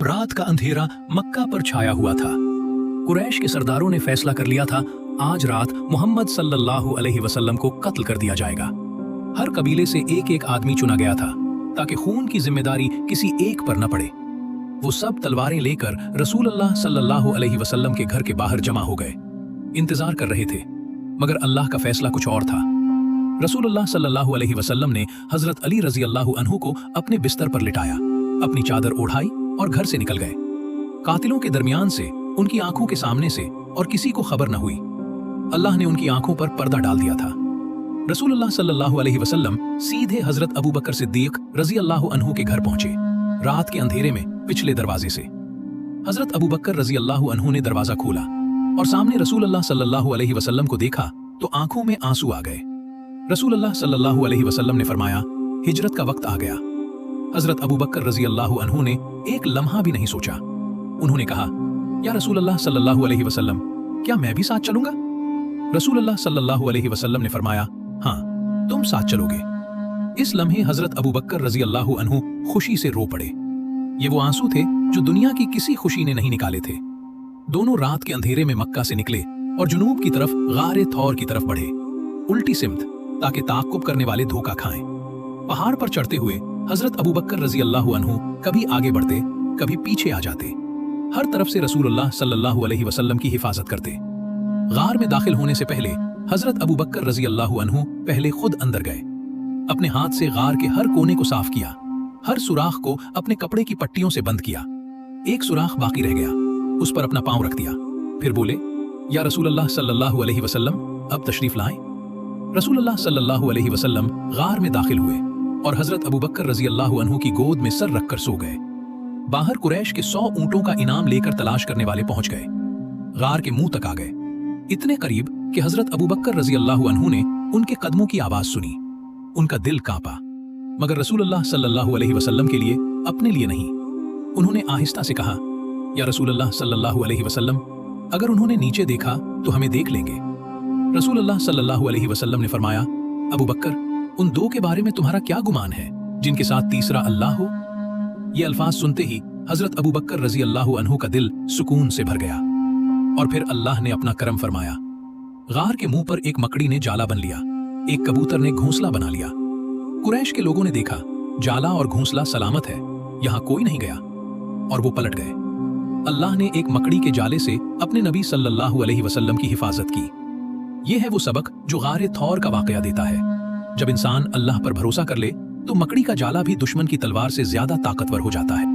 रात का अंधेरा मक्का पर छाया हुआ था। कुरैश के सरदारों ने फैसला कर लिया था, आज रात मोहम्मद सल्लल्लाहु अलैहि वसल्लम को कत्ल कर दिया जाएगा। हर कबीले से एक एक आदमी चुना गया था ताकि खून की जिम्मेदारी किसी एक पर न पड़े। वो सब तलवारें लेकर रसूलुल्लाह सल्लल्लाहु अलैहि वसल्लम के घर के बाहर जमा हो गए। इंतजार कर रहे थे, मगर अल्लाह का फैसला कुछ और था। रसूलुल्लाह सल्लल्लाहु अलैहि वसल्लम ने हजरत अली रजी अल्लाहु अन्हु को अपने बिस्तर पर लिटाया, अपनी चादर ओढ़ाई और घर से निकल गए। कातिलों के दरमियान से, उनकी आंखों के सामने से और किसी को खबर न हुई। अल्लाह ने उनकी आंखों पर पर्दा डाल दिया था। रसूलुल्लाह सल्लल्लाहु अलैहि वसल्लम सीधे हजरत अबू बकर सिद्दीक रजी अल्लाहु अन्हु के घर पहुंचे, रात के अंधेरे में पिछले दरवाजे से। हजरत अबू बकर रजी अल्लाहु अन्हु ने दरवाजा खोला और सामने रसूलुल्लाह सल्लल्लाहु अलैहि वसल्लम को देखा तो आंखों में आंसू आ गए। रसूलुल्लाह सल्लल्लाहु अलैहि वसल्लम ने फरमाया, हिजरत का वक्त आ गया। हजरत अबू बकर रजी अल्लाहु अन्हु ने एक लम्हा भी नहीं सोचा। उन्होंने कहा, या रसूलुल्लाह सल्लल्लाहु अलैहि वसल्लम, क्या मैं भी साथ चलूंगा? रसूलुल्लाह सल्लल्लाहु अलैहि वसल्लम ने फरमाया, हाँ, तुम साथ चलोगे। इस लम्हे हजरत अबू बकर रजी अल्लाहु अन्हु खुशी से रो पड़े। ये वो आंसू थे जो दुनिया की किसी खुशी ने नहीं निकाले थे। दोनों रात के अंधेरे में मक्का से निकले और जुनूब की तरफ गारे थौर की तरफ बढ़े, उल्टी सिमत, ताकि ताक़ुब करने वाले धोखा खाएं। पहाड़ पर चढ़ते हुए हजरत अबू बकर रजी अल्लाहु अन्हु कभी आगे बढ़ते, कभी पीछे आ जाते, हर तरफ से रसूलुल्लाह सल्लल्लाहु अलैहि वसल्लम की हिफाजत करते। गार में दाखिल होने से पहले हजरत अबू बकर रजी अल्लाहु अन्हु पहले खुद अंदर गए। अपने हाथ से गार के हर कोने को साफ किया, हर सुराख को अपने कपड़े की पट्टियों से बंद किया। एक सुराख बाकी रह गया, उस पर अपना पांव रख दिया। फिर बोले, या रसूलुल्लाह सल्लल्लाहु अलैहि वसल्लम, अब तशरीफ लाएं। रसूलुल्लाह सल्लल्लाहु अलैहि वसल्लम गार में दाखिल हुए और हजरत अबू बकर रजी अल्लाहु अन्हु की गोद में सर रखकर सो गए। बाहर कुरैश के 100 ऊंटों का इनाम लेकर तलाश करने वाले पहुंच गए। गार के मुंह तक आ गए, इतने करीब कि हजरत अबू बकर रजी अल्लाहु अन्हु ने उनके कदमों की आवाज सुनी। उनका दिल कांपा, मगर रसूलुल्लाह सल्लल्लाहु अलैहि वसल्लम के लिए, अपने लिए नहीं। उन्होंने आहिस्ता से कहा, या रसूलुल्लाह सल्लल्लाहु अलैहि वसल्लम, अगर उन्होंने नीचे देखा तो हमें देख लेंगे। रसूलुल्लाह सल्लल्लाहु अलैहि वसल्लम ने फरमाया, अबू बकर, उन दो के बारे में तुम्हारा क्या गुमान है जिनके साथ तीसरा अल्लाह हो? ये अल्फाज सुनते ही हजरत अबू बकर रजी अल्लाहु अन्हु का दिल सुकून से भर गया। और फिर अल्लाह ने अपना करम फरमाया। गार के मुंह पर एक मकड़ी ने जाला बन लिया, एक कबूतर ने घोंसला बना लिया। कुरैश के लोगों ने देखा, जाला और घोंसला सलामत है, यहाँ कोई नहीं गया, और वो पलट गए। अल्लाह ने एक मकड़ी के जाले से अपने नबी सल्लल्लाहु अलैहि वसल्लम की हिफाजत की। ये है वो सबक जो गारे थौर का वाकया देता है। जब इंसान अल्लाह पर भरोसा कर ले तो मकड़ी का जाला भी दुश्मन की तलवार से ज्यादा ताकतवर हो जाता है।